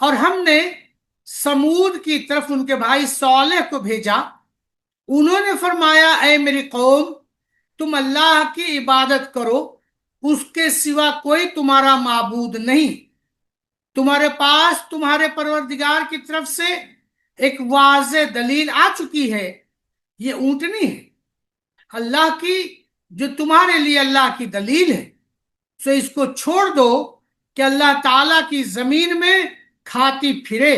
اور ہم نے سمود کی طرف ان کے بھائی صالح کو بھیجا، انہوں نے فرمایا اے میری قوم، تم اللہ کی عبادت کرو، اس کے سوا کوئی تمہارا معبود نہیں، تمہارے پاس تمہارے پروردگار کی طرف سے ایک واضح دلیل آ چکی ہے، یہ اونٹنی ہے اللہ کی، جو تمہارے لیے اللہ کی دلیل ہے، سو اس کو چھوڑ دو کہ اللہ تعالی کی زمین میں کھاتی پھرے،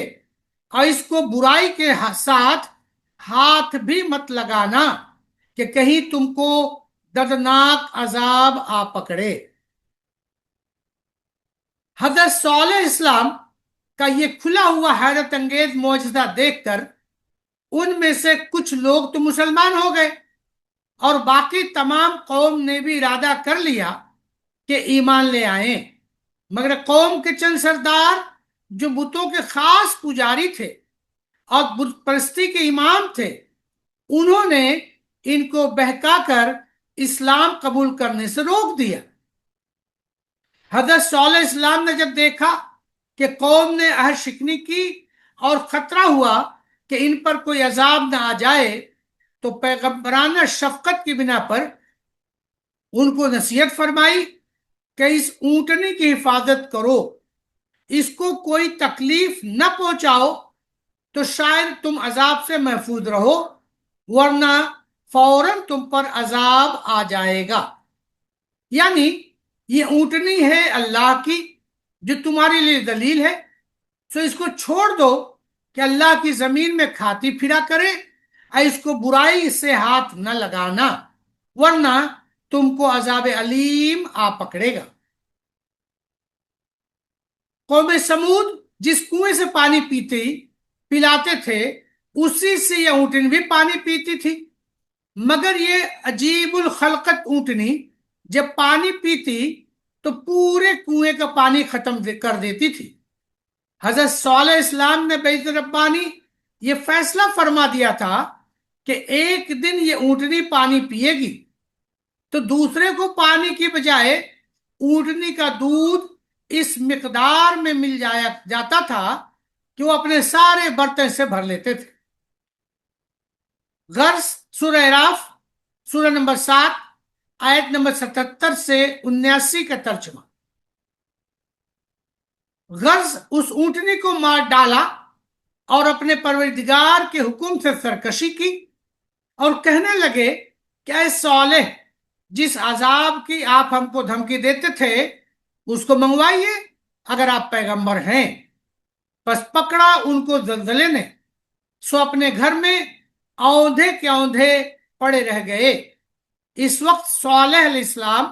اور اس کو برائی کے ساتھ ہاتھ بھی مت لگانا کہ کہیں تم کو دردناک عذاب آ پکڑے۔ حضرت صالح اسلام کا یہ کھلا ہوا حیرت انگیز معجزہ دیکھ کر ان میں سے کچھ لوگ تو مسلمان ہو گئے، اور باقی تمام قوم نے بھی ارادہ کر لیا کہ ایمان لے آئیں، مگر قوم کے چند سردار جو بتوں کے خاص پجاری تھے اور بت پرستی کے امام تھے، انہوں نے ان کو بہکا کر اسلام قبول کرنے سے روک دیا۔ حضرت صالح اسلام نے جب دیکھا کہ قوم نے عہد شکنی کی اور خطرہ ہوا کہ ان پر کوئی عذاب نہ آ جائے، تو پیغمبرانہ شفقت کی بنا پر ان کو نصیحت فرمائی کہ اس اونٹنی کی حفاظت کرو، اس کو کوئی تکلیف نہ پہنچاؤ تو شاید تم عذاب سے محفوظ رہو، ورنہ فوراً تم پر عذاب آ جائے گا۔ یعنی یہ اونٹنی ہے اللہ کی جو تمہارے لیے دلیل ہے، سو اس کو چھوڑ دو کہ اللہ کی زمین میں کھاتی پھرا کرے، اور اس کو برائی سے ہاتھ نہ لگانا، ورنہ تم کو عذاب علیم آ پکڑے گا۔ قوم سمود جس کنویں سے پانی پلاتے تھے، اسی سے یہ اونٹنی بھی پانی پیتی تھی، مگر یہ عجیب الخلقت اونٹنی جب پانی پیتی تو پورے کنویں کا پانی ختم کر دیتی تھی۔ حضرت صالح اسلام نے بیت ربانی یہ فیصلہ فرما دیا تھا کہ ایک دن یہ اونٹنی پانی پیے گی تو دوسرے کو پانی کی بجائے اونٹنی کا دودھ اس مقدار میں مل جاتا تھا کہ وہ اپنے سارے برتن سے بھر لیتے تھے۔ غرض سورہ اعراف سورہ نمبر 7 آیت نمبر 77 سے 79 کا ترجمہ۔ غرض اس اونٹنی کو مار ڈالا اور اپنے پروردگار کے حکم سے سرکشی کی، اور کہنے لگے کہ اے صالح، جس عذاب کی آپ ہم کو دھمکی دیتے تھے اس کو منگوائیے اگر آپ پیغمبر ہیں۔ پس پکڑا ان کو زلزلے نے، سو اپنے گھر میں اوندھے کے اوندھے پڑے رہ گئے۔ اس وقت صالح علیہ السلام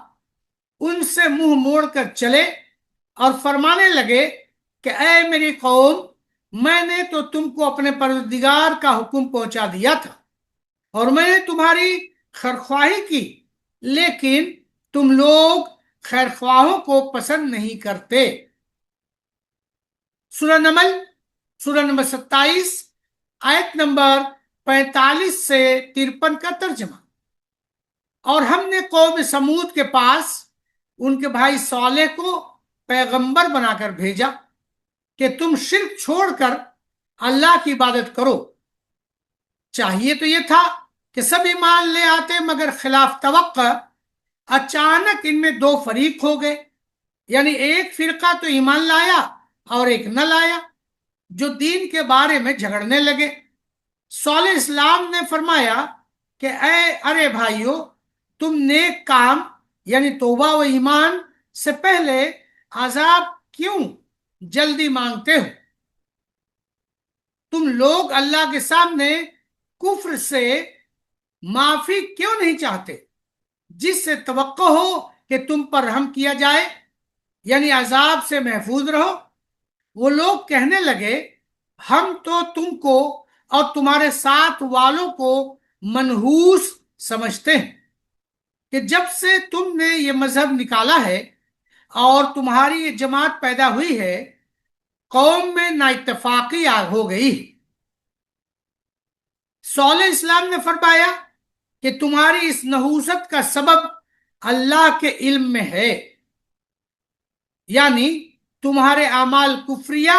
ان سے منہ موڑ کر چلے اور فرمانے لگے کہ اے میری قوم، میں نے تو تم کو اپنے پروردگار کا حکم پہنچا دیا تھا، اور میں نے تمہاری خیرخواہی کی، لیکن تم لوگ خیرخواہوں کو پسند نہیں کرتے۔ سورہ نمل سورہ نمبر 27 آیت نمبر 45 سے 53 کا ترجمہ۔ اور ہم نے قوم سمود کے پاس ان کے بھائی صالح کو پیغمبر بنا کر بھیجا کہ تم شرک چھوڑ کر اللہ کی عبادت کرو۔ چاہیے تو یہ تھا کہ سب ایمان لے آتے، مگر خلاف توقع اچانک ان میں دو فریق ہو گئے، یعنی ایک فرقہ تو ایمان لایا اور ایک نہ لایا، جو دین کے بارے میں جھگڑنے لگے۔ صالح اسلام نے فرمایا کہ ارے بھائیو، تم نیک کام یعنی توبہ و ایمان سے پہلے عذاب کیوں جلدی مانگتے ہو؟ تم لوگ اللہ کے سامنے کفر سے معافی کیوں نہیں چاہتے، جس سے توقع ہو کہ تم پر رحم کیا جائے، یعنی عذاب سے محفوظ رہو۔ وہ لوگ کہنے لگے ہم تو تم کو اور تمہارے ساتھ والوں کو منحوس سمجھتے ہیں کہ جب سے تم نے یہ مذہب نکالا ہے اور تمہاری یہ جماعت پیدا ہوئی ہے، قوم میں نا اتفاقی ہو گئی۔ صالح اسلام نے فرمایا کہ تمہاری اس نحوست کا سبب اللہ کے علم میں ہے، یعنی تمہارے اعمال کفریہ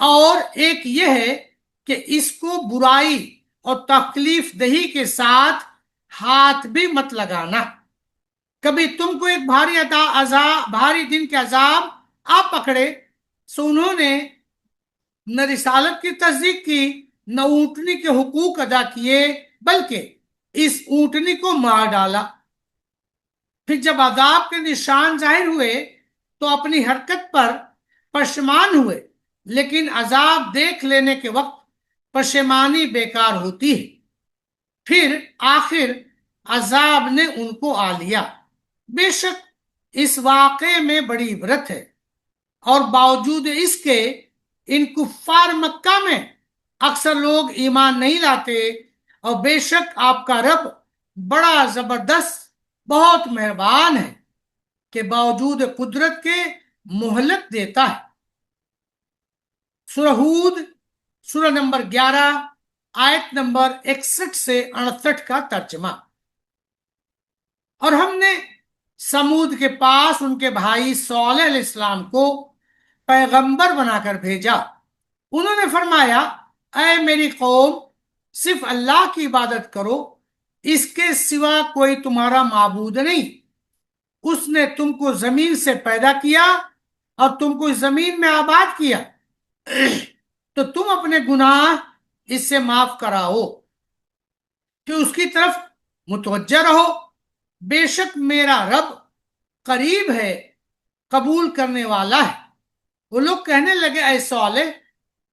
اور ایک یہ ہے کہ اس کو برائی اور تکلیف دہی کے ساتھ ہاتھ بھی مت لگانا۔ کبھی تم کو ایک بھاری دن کے عذاب آ پکڑے، سو انہوں نے نہ رسالت کی تصدیق کی، نہ اونٹنی کے حقوق ادا کیے، بلکہ اس اونٹنی کو مار ڈالا۔ پھر جب عذاب کے نشان ظاہر ہوئے تو اپنی حرکت پر پشیمان ہوئے، لیکن عذاب دیکھ لینے کے وقت پشیمانی بیکار ہوتی ہے۔ پھر آخر عذاب نے ان کو آ لیا۔ بے شک اس واقعے میں بڑی عبرت ہے، اور باوجود اس کے ان کفار مکہ میں اکثر لوگ ایمان نہیں لاتے، اور بے شک آپ کا رب بڑا زبردست، بہت مہربان ہے کہ باوجود قدرت کے مہلت دیتا ہے۔ سورہ ہود، سورہ نمبر 11، آیت نمبر 61 سے 68 کا ترجمہ۔ اور ہم نے سمود کے پاس ان کے بھائی صالح علیہ السلام کو پیغمبر بنا کر بھیجا۔ انہوں نے فرمایا، اے میری قوم، صرف اللہ کی عبادت کرو، اس کے سوا کوئی تمہارا معبود نہیں۔ اس نے تم کو زمین سے پیدا کیا اور تم کو اس زمین میں آباد کیا، تو تم اپنے گناہ اس سے معاف کراؤ کہ اس کی طرف متوجہ رہو۔ بے شک میرا رب قریب ہے، قبول کرنے والا ہے۔ وہ لوگ کہنے لگے، اے صالح،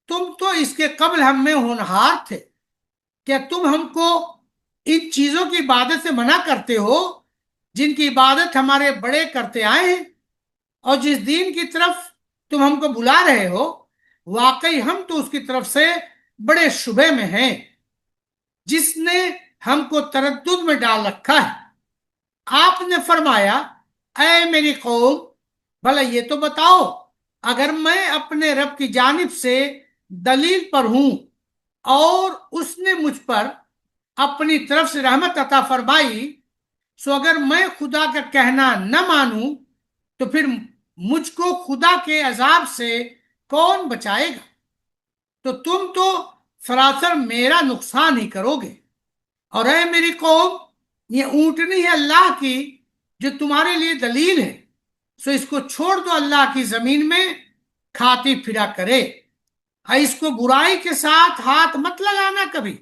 تم تو اس کے قبل ہم میں ہونہار تھے، کیا تم ہم کو ان چیزوں کی عبادت سے منع کرتے ہو جن کی عبادت ہمارے بڑے کرتے آئے ہیں، اور جس دین کی طرف تم ہم کو بلا رہے ہو، واقعی ہم تو اس کی طرف سے بڑے شبے میں ہیں، جس نے ہم کو تردد میں ڈال رکھا ہے۔ آپ نے فرمایا، اے میری قوم، بھلا یہ تو بتاؤ، اگر میں اپنے رب کی جانب سے دلیل پر ہوں اور اس نے مجھ پر اپنی طرف سے رحمت عطا فرمائی، سو اگر میں خدا کا کہنا نہ مانوں تو پھر مجھ کو خدا کے عذاب سے کون بچائے گا؟ تو تم تو سراسر میرا نقصان ہی کرو گے۔ اور اے میری قوم، یہ اونٹنی ہے اللہ کی جو تمہارے لیے دلیل ہے، سو اس کو چھوڑ دو، اللہ کی زمین میں کھاتی پھرا کرے، اور اس کو برائی کے ساتھ ہاتھ مت لگانا کبھی،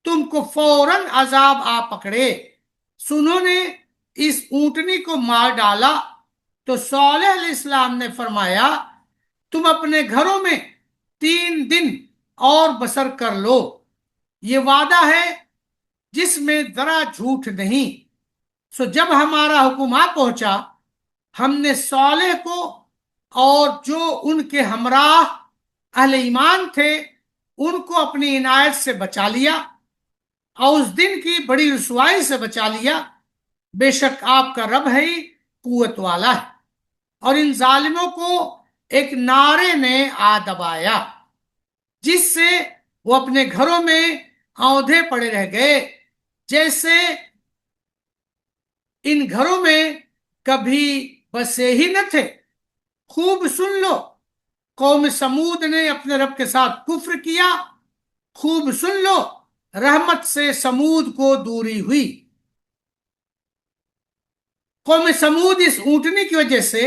تم کو فوراً عذاب آ پکڑے۔ سنوں نے اس اونٹنی کو مار ڈالا تو صالح علیہ السلام نے فرمایا، تم اپنے گھروں میں 3 دن اور بسر کر لو، یہ وعدہ ہے جس میں ذرا جھوٹ نہیں۔ سو جب ہمارا حکم آ پہنچا، ہم نے صالح کو اور جو ان کے ہمراہ اہل ایمان تھے ان کو اپنی عنایت سے بچا لیا، اور اس دن کی بڑی رسوائی سے بچا لیا۔ بے شک آپ کا رب ہے ہی قوت والا ہے۔ اور ان ظالموں کو ایک نعرے نے آ دبایا، جس سے وہ اپنے گھروں میں اوندھے پڑے رہ گئے، جیسے ان گھروں میں کبھی بسے ہی نہ تھے۔ خوب سن لو، قوم سمود نے اپنے رب کے ساتھ کفر کیا۔ خوب سن لو، رحمت سے سمود کو دوری ہوئی۔ قوم سمود اس اونٹنی کی وجہ سے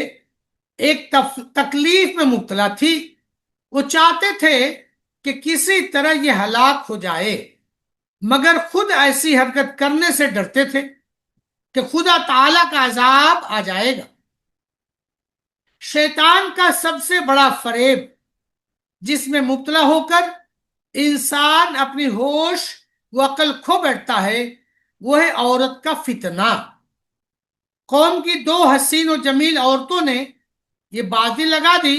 ایک تکلیف میں مبتلا تھی۔ وہ چاہتے تھے کہ کسی طرح یہ ہلاک ہو جائے، مگر خود ایسی حرکت کرنے سے ڈرتے تھے کہ خدا تعالی کا عذاب آ جائے گا۔ شیطان کا سب سے بڑا فریب جس میں مبتلا ہو کر انسان اپنی ہوش و عقل کھو بیٹھتا ہے، وہ ہے عورت کا فتنہ۔ قوم کی 2 حسین و جمیل عورتوں نے یہ بازی لگا دی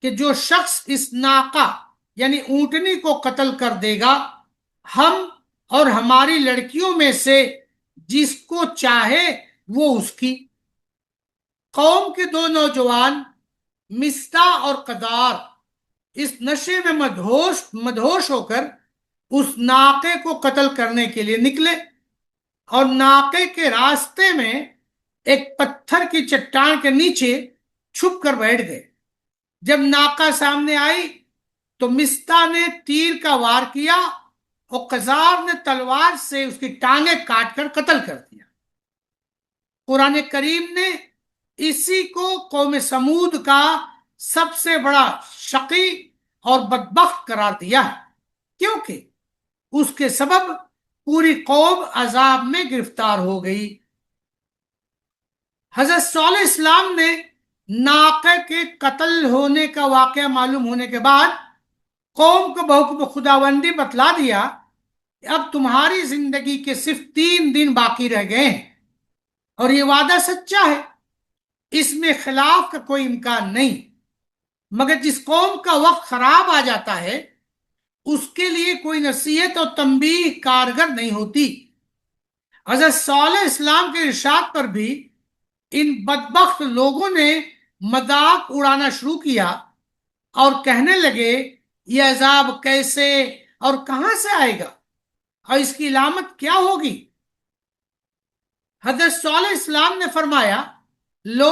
کہ جو شخص اس ناقہ یعنی اونٹنی کو قتل کر دے گا، ہم اور ہماری لڑکیوں میں سے جس کو چاہے وہ اس کی۔ قوم کے 2 نوجوان مصطح اور قدار اس نشے میں مدہوش ہو کر اس ناقے کو قتل کرنے کے لیے نکلے، اور ناقے کے راستے میں ایک پتھر کی چٹان کے نیچے چھپ کر بیٹھ گئے۔ جب ناقہ سامنے آئی تو مستہ نے تیر کا وار کیا اور قزار نے تلوار سے اس کی ٹانگیں کاٹ کر قتل کر دیا۔ قرآن کریم نے اسی کو قوم سمود کا سب سے بڑا شقی اور بدبخت قرار دیا ہے، کیونکہ اس کے سبب پوری قوم عذاب میں گرفتار ہو گئی۔ حضرت صالح اسلام نے ناقہ کے قتل ہونے کا واقعہ معلوم ہونے کے بعد قوم کو بحکم خداوندی بتلا دیا کہ اب تمہاری زندگی کے صرف 3 دن باقی رہ گئے ہیں، اور یہ وعدہ سچا ہے، اس میں خلاف کا کوئی امکان نہیں، مگر جس قوم کا وقت خراب آ جاتا ہے اس کے لیے کوئی نصیحت اور تنبیہ کارگر نہیں ہوتی۔ حضرت صالح اسلام کے ارشاد پر بھی ان بدبخت لوگوں نے مذاق اڑانا شروع کیا اور کہنے لگے یہ عذاب کیسے اور کہاں سے آئے گا اور اس کی علامت کیا ہوگی؟ حضرت صالح اسلام نے فرمایا، لو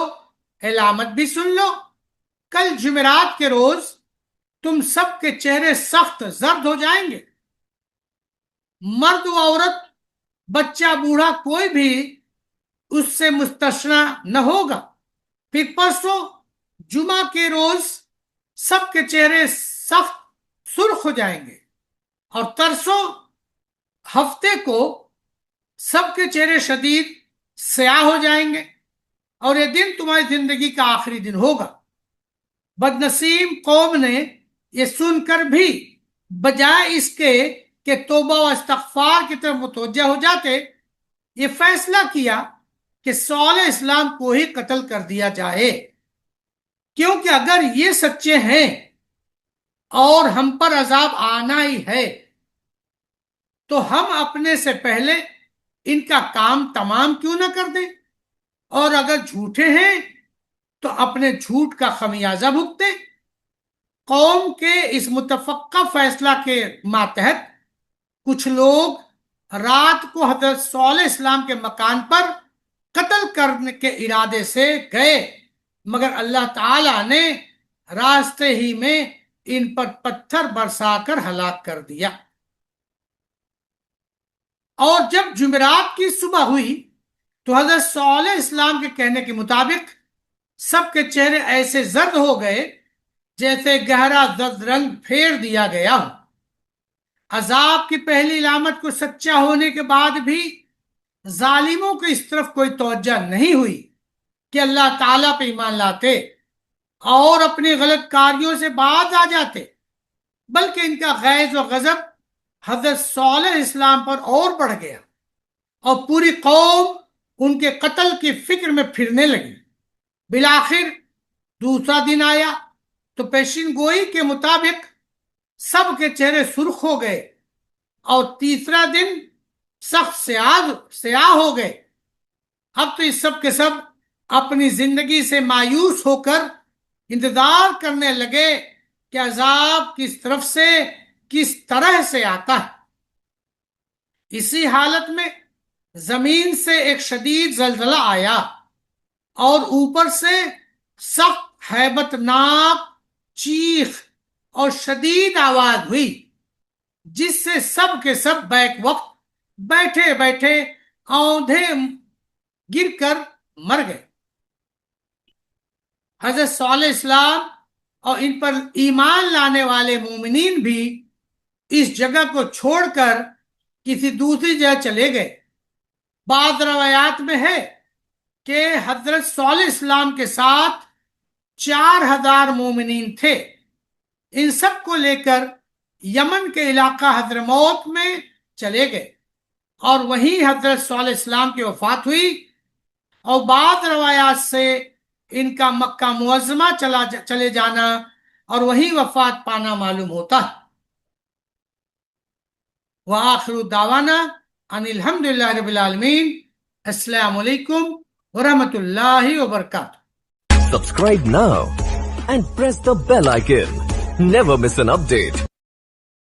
علامت بھی سن لو، کل جمعرات کے روز تم سب کے چہرے سخت زرد ہو جائیں گے، مرد و عورت، بچہ بوڑھا، کوئی بھی اس سے مستثنا نہ ہوگا۔ پھر پرسوں جمعہ کے روز سب کے چہرے سخت سرخ ہو جائیں گے، اور ترسوں ہفتے کو سب کے چہرے شدید سیاہ ہو جائیں گے، اور یہ دن تمہاری زندگی کا آخری دن ہوگا۔ بدنصیب قوم نے یہ سن کر بھی بجائے اس کے کہ توبہ و استغفار کی طرف متوجہ ہو جاتے، یہ فیصلہ کیا کہ صالح اسلام کو ہی قتل کر دیا جائے، کیونکہ اگر یہ سچے ہیں اور ہم پر عذاب آنا ہی ہے تو ہم اپنے سے پہلے ان کا کام تمام کیوں نہ کر دیں، اور اگر جھوٹے ہیں تو اپنے جھوٹ کا خمیازہ بھگتے۔ قوم کے اس متفقہ فیصلہ کے ماتحت کچھ لوگ رات کو حضرت صالح اسلام کے مکان پر قتل کرنے کے ارادے سے گئے، مگر اللہ تعالی نے راستے ہی میں ان پر پتھر برسا کر ہلاک کر دیا۔ اور جب جمعرات کی صبح ہوئی تو حضرت صالح اسلام کے کہنے کے مطابق سب کے چہرے ایسے زرد ہو گئے جیسے گہرا زرد رنگ پھیر دیا گیا ہو۔ عذاب کی پہلی علامت کو سچا ہونے کے بعد بھی ظالموں کو اس طرف کوئی توجہ نہیں ہوئی کہ اللہ تعالیٰ پہ ایمان لاتے اور اپنی غلط کاریوں سے باز آ جاتے، بلکہ ان کا غیظ و غضب حضرت صالح اسلام پر اور بڑھ گیا اور پوری قوم ان کے قتل کی فکر میں پھرنے لگی۔ بالآخر دوسرا دن آیا تو پیشین گوئی کے مطابق سب کے چہرے سرخ ہو گئے، اور تیسرا دن سخت سیاہ ہو گئے۔ اب تو اس سب کے سب اپنی زندگی سے مایوس ہو کر انتظار کرنے لگے کہ عذاب کس طرف سے کس طرح سے آتا ہے۔ اسی حالت میں زمین سے ایک شدید زلزلہ آیا اور اوپر سے سخت ہیبت ناک چیخ اور شدید آواز ہوئی، جس سے سب کے سب بیک وقت بیٹھے بیٹھے اوندھے گر کر مر گئے۔ حضرت صالح اسلام اور ان پر ایمان لانے والے مومنین بھی اس جگہ کو چھوڑ کر کسی دوسری جگہ چلے گئے۔ بعض روایات میں ہے کہ حضرت صالح اسلام کے ساتھ 4000 مومنین تھے۔ ان سب کو لے کر یمن کے علاقہ حضرموت میں چلے گئے اور وہیں حضرت صالح اسلام کی وفات ہوئی، اور بعض روایات سے ان کا مکہ معظمہ چلے جانا اور وہیں وفات پانا معلوم ہوتا ہے۔ وآخر دعوانا ان الحمدللہ رب العالمین۔ السلام علیکم ورحمۃ اللہ وبرکاتہ۔ Subscribe now and press the bell icon. Never miss an update.